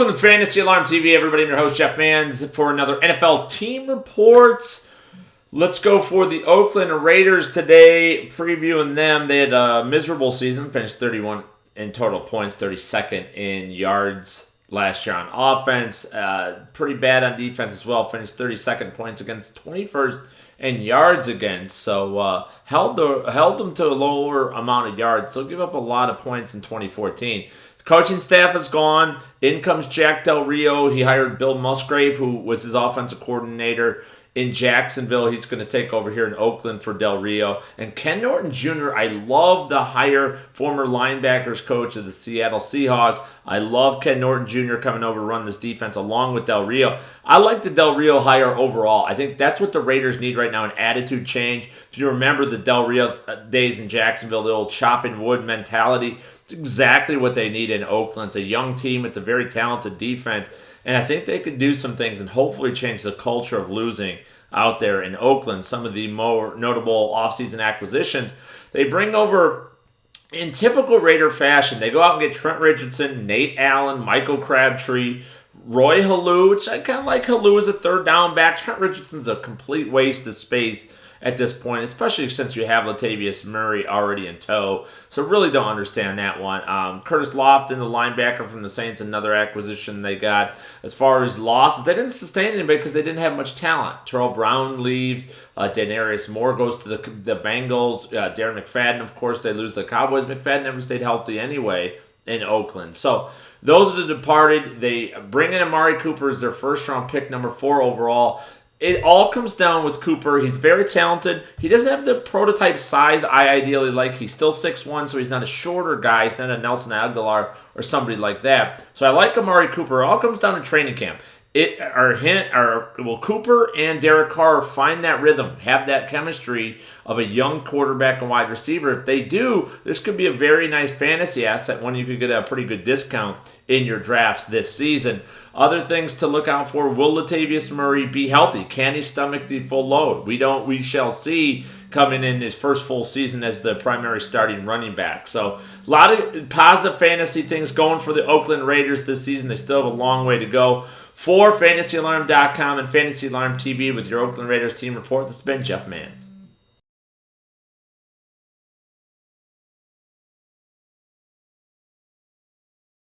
Welcome to Fantasy Alarm TV, everybody. I'm your host, Jeff Manns, for another NFL team reports. Let's go for the Oakland Raiders today, previewing them. They had a miserable season, finished 31 in total points, 32nd in yards last year on offense. Pretty bad on defense as well, finished 32nd points against, 21st in yards against. So held them to a lower amount of yards. So give up a lot of points in 2014. The coaching staff is gone. In comes Jack Del Rio. He hired Bill Musgrave, who was his offensive coordinator in Jacksonville. He's going to take over here in Oakland for Del Rio. And Ken Norton Jr., I love the hire, former linebackers coach of the Seattle Seahawks. I love Ken Norton Jr. coming over to run this defense along with Del Rio. I like the Del Rio hire overall. I think that's what the Raiders need right now, an attitude change. If you remember the Del Rio days in Jacksonville, the old chopping wood mentality, it's exactly what they need in Oakland. It's a young team. It's a very talented defense. And I think they could do some things and hopefully change the culture of losing out there in Oakland. Some of the more notable offseason acquisitions, they bring over, in typical Raider fashion, they go out and get Trent Richardson, Nate Allen, Michael Crabtree, Roy Halou, which I kind of like Halou as a third down back. Trent Richardson's a complete waste of space at this point, especially since you have Latavius Murray already in tow. So really don't understand that one. Curtis Lofton, the linebacker from the Saints, another acquisition they got. As far as losses, they didn't sustain anybody because they didn't have much talent. Terrell Brown leaves. Denarius Moore goes to the Bengals. Darren McFadden, of course, they lose the Cowboys. McFadden never stayed healthy anyway in Oakland. So those are the departed. They bring in Amari Cooper as their first-round pick, number 4 overall. It all comes down with Cooper. He's very talented. He doesn't have the prototype size I ideally like. He's still 6'1", so he's not a shorter guy. He's not a Nelson Aguilar or somebody like that. So I like Amari Cooper. It all comes down to training camp. Will Cooper and Derek Carr find that rhythm, have that chemistry of a young quarterback and wide receiver? If they do, this could be a very nice fantasy asset, one you could get a pretty good discount in your drafts this season. Other things to look out for: will Latavius Murray be healthy? Can he stomach the full load? We shall see coming in his first full season as the primary starting running back. So a lot of positive fantasy things going for the Oakland Raiders this season. They still have a long way to go. For FantasyAlarm.com and Fantasy Alarm TV with your Oakland Raiders team report, this has been Jeff Manns.